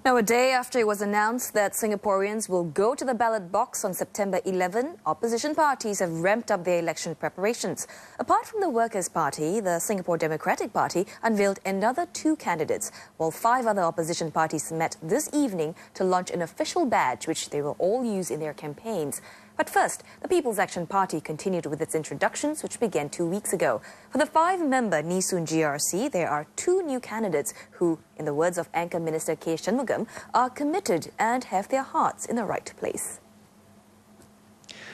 Now, a day after it was announced that Singaporeans will go to the ballot box on September 11, opposition parties have ramped up their election preparations. Apart from the Workers' Party, the Singapore Democratic Party unveiled another 2 candidates, while 5 other opposition parties met this evening to launch an official badge which they will all use in their campaigns. But first, the People's Action Party continued with its introductions, which began 2 weeks ago. For the 5-member Nee-Soon GRC, there are 2 new candidates who, in the words of Anchor Minister K. Shanmugam, are committed and have their hearts in the right place.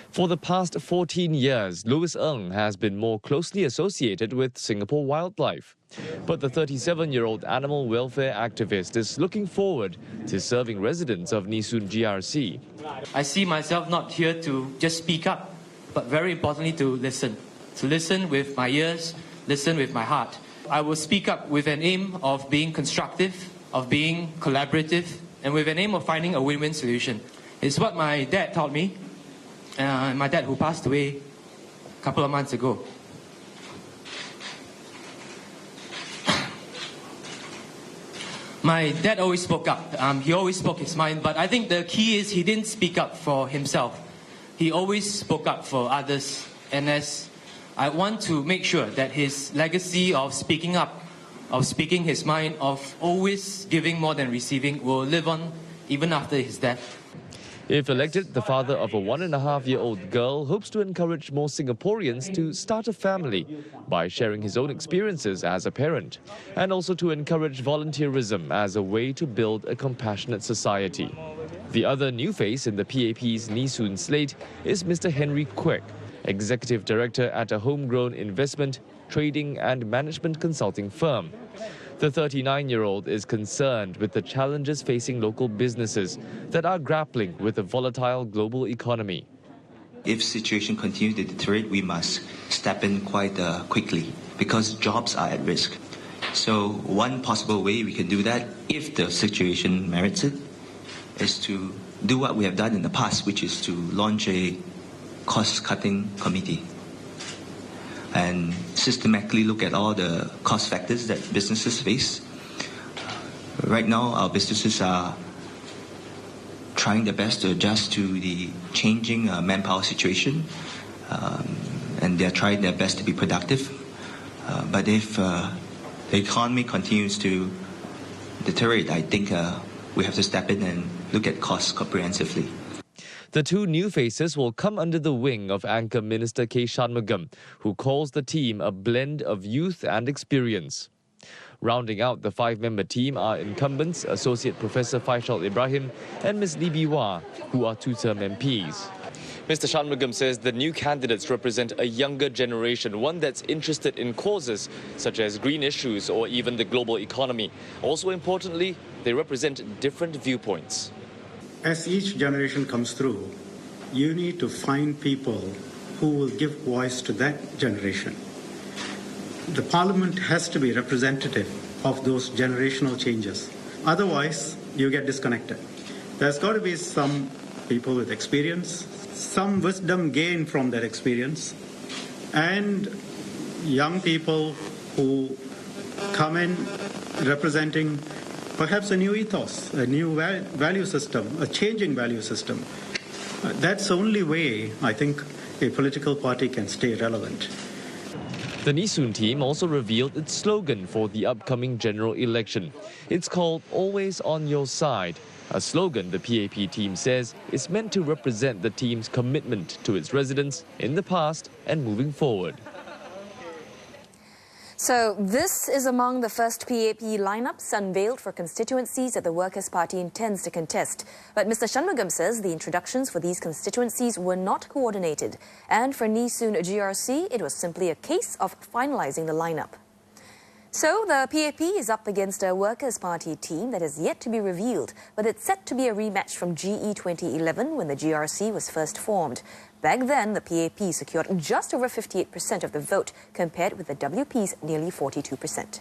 For the past 14 years, Louis Ng has been more closely associated with Singapore wildlife. But the 37-year-old animal welfare activist is looking forward to serving residents of Nee-Soon GRC. I see myself not here to just speak up, but very importantly to listen. To listen with my ears, listen with my heart. I will speak up with an aim of being constructive, of being collaborative, and with an aim of finding a win-win solution. It's what my dad taught me. My dad, who passed away a couple of months ago. My dad always spoke up. He always spoke his mind, but I think the key is he didn't speak up for himself. He always spoke up for others. And as I want to make sure that his legacy of speaking up, of speaking his mind, of always giving more than receiving will live on even after his death. If elected, the father of a 1.5-year-old girl hopes to encourage more Singaporeans to start a family by sharing his own experiences as a parent, and also to encourage volunteerism as a way to build a compassionate society. The other new face in the PAP's Nee-Soon slate is Mr. Henry Kwek, Executive Director at a homegrown investment, trading and management consulting firm. The 39-year-old is concerned with the challenges facing local businesses that are grappling with a volatile global economy. If the situation continues to deteriorate, we must step in quite quickly because jobs are at risk. So one possible way we can do that, if the situation merits it, is to do what we have done in the past, which is to launch a cost-cutting committee and systematically look at all the cost factors that businesses face. Right now, our businesses are trying their best to adjust to the changing manpower situation, and they're trying their best to be productive. But if the economy continues to deteriorate, I think we have to step in and look at costs comprehensively. The 2 new faces will come under the wing of Anchor Minister K. Shanmugam, who calls the team a blend of youth and experience. Rounding out the 5-member team are incumbents Associate Professor Faisal Ibrahim and Ms. Lee Bee Wah, who are 2-term MPs. Mr. Shanmugam says the new candidates represent a younger generation, one that's interested in causes such as green issues or even the global economy. Also importantly, they represent different viewpoints. As each generation comes through, you need to find people who will give voice to that generation. The Parliament has to be representative of those generational changes. Otherwise, you get disconnected. There's got to be some people with experience, some wisdom gained from that experience, and young people who come in representing perhaps a new ethos, a new value system, a changing value system. That's the only way, I think, a political party can stay relevant. The Nee-Soon team also revealed its slogan for the upcoming general election. It's called Always on Your Side, a slogan the PAP team says is meant to represent the team's commitment to its residents in the past and moving forward. So this is among the first PAP lineups unveiled for constituencies that the Workers' Party intends to contest. But Mr. Shanmugam says the introductions for these constituencies were not coordinated. And for Nee-Soon GRC, it was simply a case of finalizing the lineup. So the PAP is up against a Workers' Party team that is yet to be revealed, but it's set to be a rematch from GE 2011 when the GRC was first formed. Back then, the PAP secured just over 58% of the vote, compared with the WP's nearly 42%.